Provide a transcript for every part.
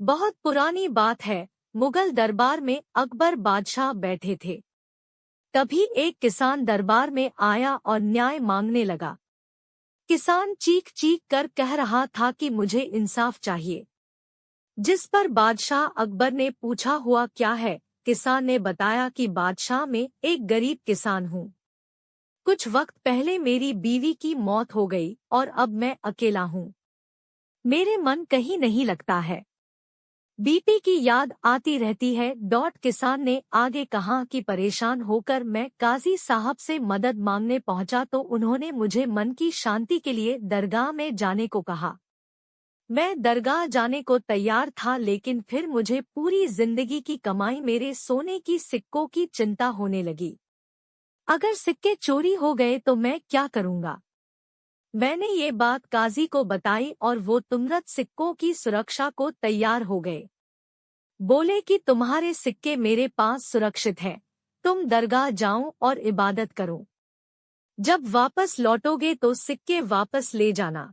बहुत पुरानी बात है। मुगल दरबार में अकबर बादशाह बैठे थे। तभी एक किसान दरबार में आया और न्याय मांगने लगा। किसान चीख चीख कर कह रहा था कि मुझे इंसाफ चाहिए। जिस पर बादशाह अकबर ने पूछा, हुआ क्या है? किसान ने बताया कि बादशाह, मैं एक गरीब किसान हूँ। कुछ वक्त पहले मेरी बीवी की मौत हो गई और अब मैं अकेला हूँ। मेरे मन कहीं नहीं लगता है। बीपी की याद आती रहती है। किसान ने आगे कहा कि परेशान होकर मैं काजी साहब से मदद मांगने पहुंचा तो उन्होंने मुझे मन की शांति के लिए दरगाह में जाने को कहा। मैं दरगाह जाने को तैयार था, लेकिन फिर मुझे पूरी जिंदगी की कमाई, मेरे सोने की सिक्कों की चिंता होने लगी। अगर सिक्के चोरी हो गए तो मैं क्या करूंगा? मैंने ये बात काजी को बताई और वो तुरंत सिक्कों की सुरक्षा को तैयार हो गए। बोले कि तुम्हारे सिक्के मेरे पास सुरक्षित हैं, तुम दरगाह जाओ और इबादत करो। जब वापस लौटोगे तो सिक्के वापस ले जाना।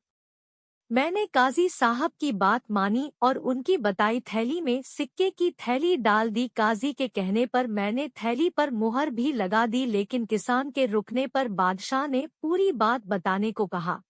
मैंने काजी साहब की बात मानी और उनकी बताई थैली में सिक्के की थैली डाल दी। काजी के कहने पर मैंने थैली पर मुहर भी लगा दी, लेकिन किसान के रुकने पर बादशाह ने पूरी बात बताने को कहा।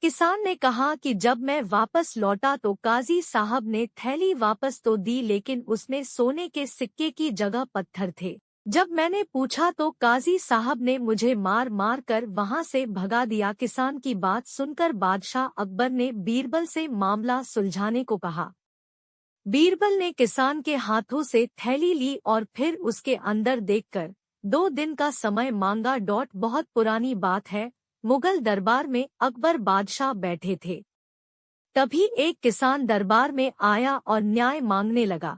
किसान ने कहा कि जब मैं वापस लौटा तो काजी साहब ने थैली वापस तो दी, लेकिन उसमें सोने के सिक्के की जगह पत्थर थे। जब मैंने पूछा तो काजी साहब ने मुझे मार मार कर वहां से भगा दिया। किसान की बात सुनकर बादशाह अकबर ने बीरबल से मामला सुलझाने को कहा। बीरबल ने किसान के हाथों से थैली ली और फिर उसके अंदर देखकर 2 दिन का समय मांगा। बहुत पुरानी बात है। मुगल दरबार में अकबर बादशाह बैठे थे। तभी एक किसान दरबार में आया और न्याय मांगने लगा।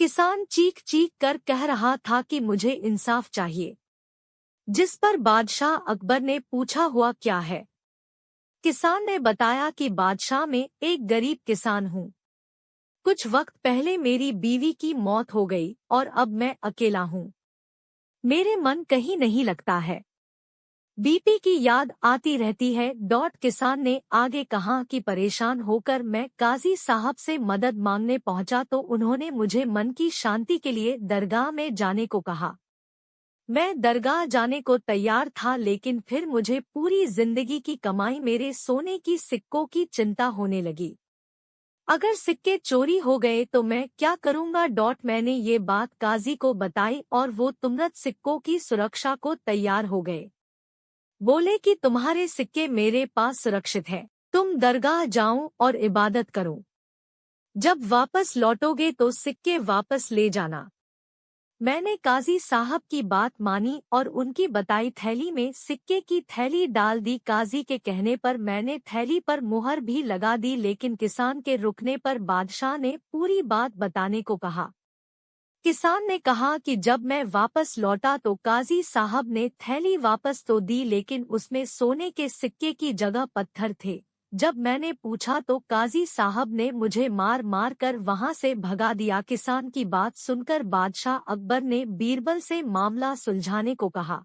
किसान चीख चीख कर कह रहा था कि मुझे इंसाफ चाहिए। जिस पर बादशाह अकबर ने पूछा, हुआ क्या है? किसान ने बताया कि बादशाह, मैं एक गरीब किसान हूँ। कुछ वक्त पहले मेरी बीवी की मौत हो गई और अब मैं अकेला हूँ। मेरे मन कहीं नहीं लगता है। बीपी की याद आती रहती है। किसान ने आगे कहा कि परेशान होकर मैं काजी साहब से मदद मांगने पहुंचा तो उन्होंने मुझे मन की शांति के लिए दरगाह में जाने को कहा। मैं दरगाह जाने को तैयार था, लेकिन फिर मुझे पूरी जिंदगी की कमाई, मेरे सोने की सिक्कों की चिंता होने लगी। अगर सिक्के चोरी हो गए तो मैं क्या करूंगा? मैंने ये बात काजी को बताई और वो तुरंत सिक्कों की सुरक्षा को तैयार हो गए। बोले कि तुम्हारे सिक्के मेरे पास सुरक्षित हैं, तुम दरगाह जाओ और इबादत करो। जब वापस लौटोगे तो सिक्के वापस ले जाना। मैंने काजी साहब की बात मानी और उनकी बताई थैली में सिक्के की थैली डाल दी। काजी के कहने पर मैंने थैली पर मुहर भी लगा दी, लेकिन किसान के रुकने पर बादशाह ने पूरी बात बताने को कहा। किसान ने कहा कि जब मैं वापस लौटा तो काजी साहब ने थैली वापस तो दी, लेकिन उसमें सोने के सिक्के की जगह पत्थर थे। जब मैंने पूछा तो काजी साहब ने मुझे मार मार कर वहां से भगा दिया। किसान की बात सुनकर बादशाह अकबर ने बीरबल से मामला सुलझाने को कहा।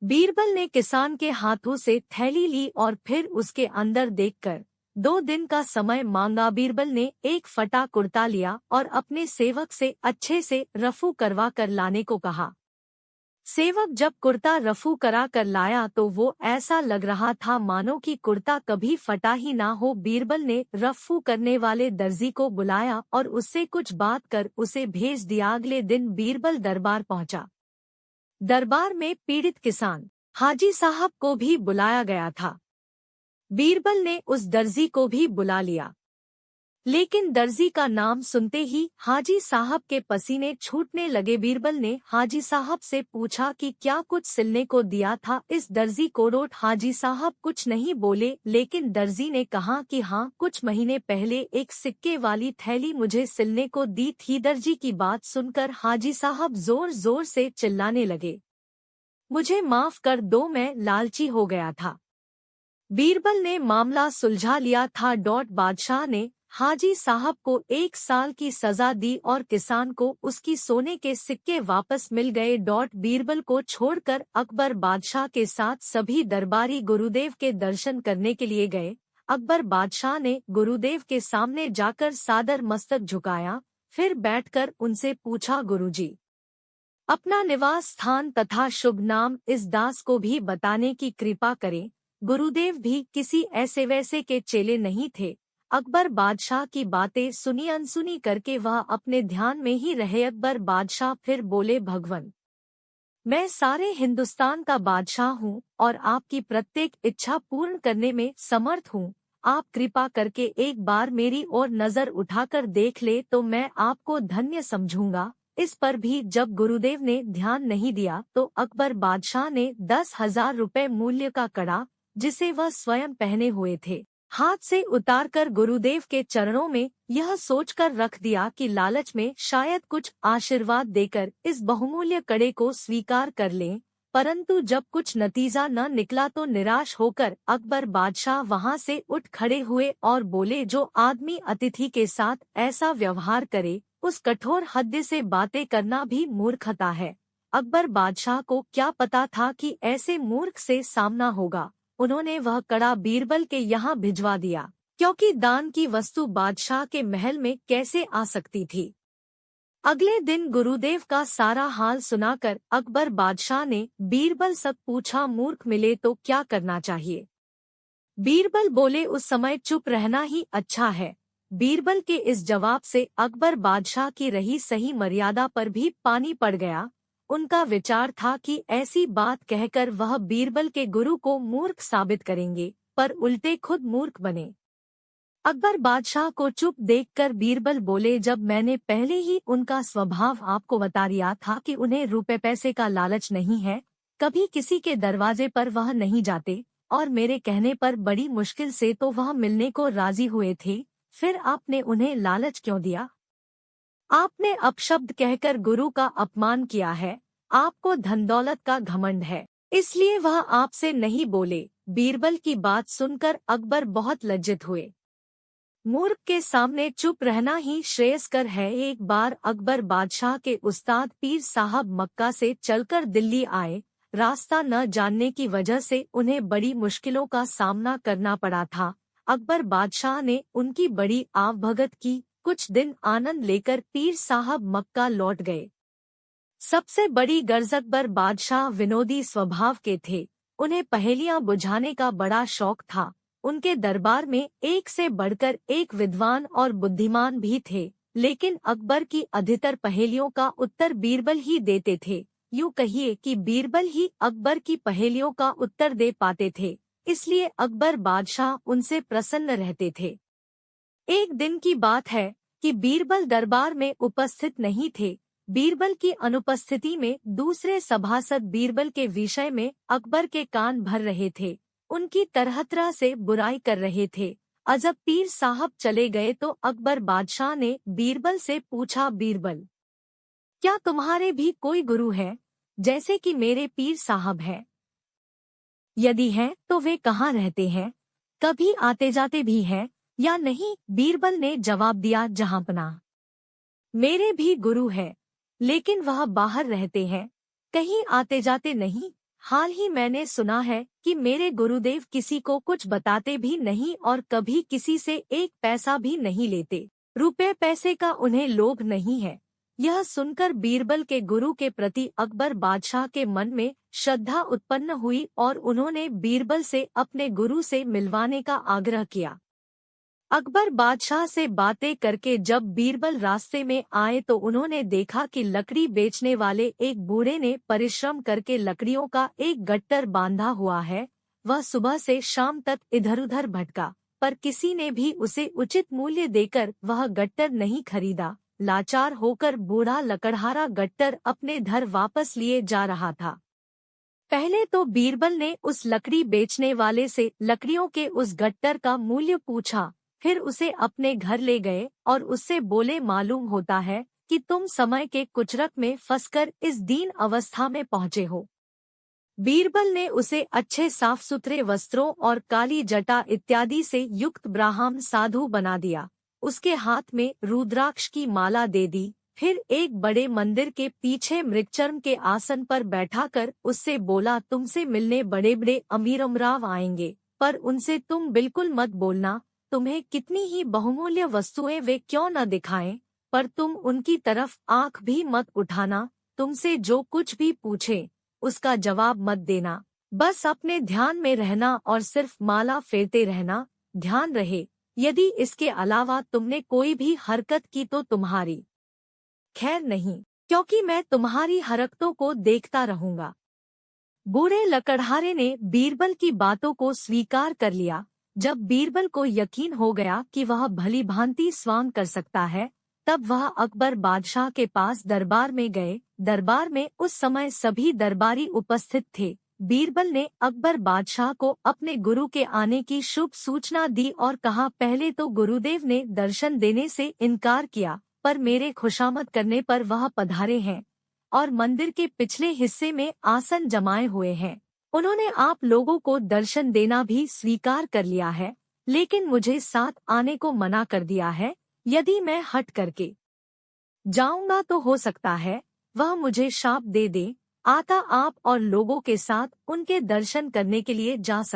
बीरबल ने किसान के हाथों से थैली ली और फिर उसके अंदर देखकर 2 दिन का समय मांगा। बीरबल ने एक फटा कुर्ता लिया और अपने सेवक से अच्छे से रफू करवा कर लाने को कहा। सेवक जब कुर्ता रफू करा कर लाया तो वो ऐसा लग रहा था मानो कि कुर्ता कभी फटा ही ना हो। बीरबल ने रफू करने वाले दर्जी को बुलाया और उससे कुछ बात कर उसे भेज दिया। अगले दिन बीरबल दरबार पहुंचा। दरबार में पीड़ित किसान हाजी साहब को भी बुलाया गया था। बीरबल ने उस दर्जी को भी बुला लिया, लेकिन दर्जी का नाम सुनते ही हाजी साहब के पसीने छूटने लगे। बीरबल ने हाजी साहब से पूछा कि क्या कुछ सिलने को दिया था इस दर्जी को? हाजी साहब कुछ नहीं बोले, लेकिन दर्जी ने कहा कि हाँ, कुछ महीने पहले एक सिक्के वाली थैली मुझे सिलने को दी थी। दर्जी की बात सुनकर हाजी साहब जोर जोर से चिल्लाने लगे, मुझे माफ कर दो, मैं लालची हो गया था। बीरबल ने मामला सुलझा लिया था। बादशाह ने हाजी साहब को 1 साल की सजा दी और किसान को उसकी सोने के सिक्के वापस मिल गए। बीरबल को छोड़कर अकबर बादशाह के साथ सभी दरबारी गुरुदेव के दर्शन करने के लिए गए। अकबर बादशाह ने गुरुदेव के सामने जाकर सादर मस्तक झुकाया, फिर बैठकर उनसे पूछा, गुरुजी, अपना निवास स्थान तथा शुभ नाम इस दास को भी बताने की कृपा करें। गुरुदेव भी किसी ऐसे वैसे के चेले नहीं थे। अकबर बादशाह की बातें सुनी अनसुनी करके वह अपने ध्यान में ही रहे। अकबर बादशाह फिर बोले, भगवन, मैं सारे हिंदुस्तान का बादशाह हूँ और आपकी प्रत्येक इच्छा पूर्ण करने में समर्थ हूँ। आप कृपा करके एक बार मेरी ओर नजर उठाकर देख ले तो मैं आपको धन्य समझूंगा। इस पर भी जब गुरुदेव ने ध्यान नहीं दिया तो अकबर बादशाह ने 10,000 रुपए मूल्य का कड़ा, जिसे वह स्वयं पहने हुए थे, हाथ से उतारकर गुरुदेव के चरणों में यह सोचकर रख दिया कि लालच में शायद कुछ आशीर्वाद देकर इस बहुमूल्य कड़े को स्वीकार कर लें। परंतु जब कुछ नतीजा न निकला तो निराश होकर अकबर बादशाह वहां से उठ खड़े हुए और बोले, जो आदमी अतिथि के साथ ऐसा व्यवहार करे उस कठोर हृदय से बातें करना भी मूर्खता है। अकबर बादशाह को क्या पता था कि ऐसे मूर्ख से सामना होगा। उन्होंने वह कड़ा बीरबल के यहाँ भिजवा दिया, क्योंकि दान की वस्तु बादशाह के महल में कैसे आ सकती थी। अगले दिन गुरुदेव का सारा हाल सुनाकर अकबर बादशाह ने बीरबल से पूछा, मूर्ख मिले तो क्या करना चाहिए। बीरबल बोले, उस समय चुप रहना ही अच्छा है। बीरबल के इस जवाब से अकबर बादशाह की रही सही मर्यादा पर भी पानी पड़ गया। उनका विचार था कि ऐसी बात कहकर वह बीरबल के गुरु को मूर्ख साबित करेंगे, पर उल्टे खुद मूर्ख बने। अकबर बादशाह को चुप देखकर बीरबल बोले, जब मैंने पहले ही उनका स्वभाव आपको बता दिया था कि उन्हें रुपए पैसे का लालच नहीं है, कभी किसी के दरवाजे पर वह नहीं जाते और मेरे कहने पर बड़ी मुश्किल से तो वह मिलने को राजी हुए थे, फिर आपने उन्हें लालच क्यों दिया। आपने अपशब्द कहकर गुरु का अपमान किया है। आपको धन दौलत का घमंड है, इसलिए वह आपसे नहीं बोले। बीरबल की बात सुनकर अकबर बहुत लज्जित हुए। मूर्ख के सामने चुप रहना ही श्रेयस्कर है। एक बार अकबर बादशाह के उस्ताद पीर साहब मक्का से चलकर दिल्ली आए। रास्ता न जानने की वजह से उन्हें बड़ी मुश्किलों का सामना करना पड़ा था। अकबर बादशाह ने उनकी बड़ी आवभगत की। कुछ दिन आनंद लेकर पीर साहब मक्का लौट गए। सबसे बड़ी गर्ज अकबर बादशाह विनोदी स्वभाव के थे। उन्हें पहेलियां बुझाने का बड़ा शौक था। उनके दरबार में एक से बढ़कर एक विद्वान और बुद्धिमान भी थे, लेकिन अकबर की अधिकतर पहेलियों का उत्तर बीरबल ही देते थे। यूँ कहिए कि बीरबल ही अकबर की पहेलियों का उत्तर दे पाते थे, इसलिए अकबर बादशाह उनसे प्रसन्न रहते थे। एक दिन की बात है कि बीरबल दरबार में उपस्थित नहीं थे। बीरबल की अनुपस्थिति में दूसरे सभासद बीरबल के विषय में अकबर के कान भर रहे थे, उनकी तरह तरह से बुराई कर रहे थे। अजब पीर साहब चले गए तो अकबर बादशाह ने बीरबल से पूछा, बीरबल, क्या तुम्हारे भी कोई गुरु है जैसे कि मेरे पीर साहब हैं? यदि हैं तो वे कहाँ रहते हैं? कभी आते जाते भी हैं या नहीं? बीरबल ने जवाब दिया, जहांपनाह, मेरे भी गुरु है, लेकिन वह बाहर रहते हैं, कहीं आते जाते नहीं। हाल ही मैंने सुना है कि मेरे गुरुदेव किसी को कुछ बताते भी नहीं और कभी किसी से एक पैसा भी नहीं लेते। रुपए पैसे का उन्हें लोभ नहीं है। यह सुनकर बीरबल के गुरु के प्रति अकबर बादशाह के मन में श्रद्धा उत्पन्न हुई और उन्होंने बीरबल से अपने गुरु से मिलवाने का आग्रह किया। अकबर बादशाह से बातें करके जब बीरबल रास्ते में आए तो उन्होंने देखा कि लकड़ी बेचने वाले एक बूढ़े ने परिश्रम करके लकड़ियों का एक गट्टर बांधा हुआ है। वह सुबह से शाम तक इधर-उधर भटका, पर किसी ने भी उसे उचित मूल्य देकर वह गट्टर नहीं खरीदा। लाचार होकर बूढ़ा लकड़हारा गट्टर अपने घर वापस लिए जा रहा था। पहले तो बीरबल ने उस लकड़ी बेचने वाले से लकड़ियों के उस गट्टर का मूल्य पूछा, फिर उसे अपने घर ले गए और उससे बोले, मालूम होता है कि तुम समय के कुचरक में फंसकर इस दीन अवस्था में पहुँचे हो। बीरबल ने उसे अच्छे साफ सुथरे वस्त्रों और काली जटा इत्यादि से युक्त ब्राह्मण साधु बना दिया। उसके हाथ में रुद्राक्ष की माला दे दी। फिर एक बड़े मंदिर के पीछे मृगचर्म के आसन पर बैठाकर उससे बोला, तुमसे मिलने बड़े बड़े अमीर उमराव आएंगे, पर उनसे तुम बिल्कुल मत बोलना। तुम्हें कितनी ही बहुमूल्य वस्तुएं वे क्यों न दिखाएं, पर तुम उनकी तरफ आंख भी मत उठाना। तुमसे जो कुछ भी पूछे उसका जवाब मत देना। बस अपने ध्यान में रहना और सिर्फ माला फेरते रहना। ध्यान रहे, यदि इसके अलावा तुमने कोई भी हरकत की तो तुम्हारी खैर नहीं, क्योंकि मैं तुम्हारी हरकतों को देखता रहूंगा। बूढ़े लकड़हारे ने बीरबल की बातों को स्वीकार कर लिया। जब बीरबल को यकीन हो गया कि वह भली भांति स्वांग कर सकता है, तब वह अकबर बादशाह के पास दरबार में गए। दरबार में उस समय सभी दरबारी उपस्थित थे। बीरबल ने अकबर बादशाह को अपने गुरु के आने की शुभ सूचना दी और कहा, पहले तो गुरुदेव ने दर्शन देने से इनकार किया, पर मेरे खुशामद करने पर वह पधारे हैं और मंदिर के पिछले हिस्से में आसन जमाए हुए हैं। उन्होंने आप लोगों को दर्शन देना भी स्वीकार कर लिया है, लेकिन मुझे साथ आने को मना कर दिया है। यदि मैं हट करके जाऊंगा तो हो सकता है वह मुझे शाप दे दे। आता आप और लोगों के साथ उनके दर्शन करने के लिए जा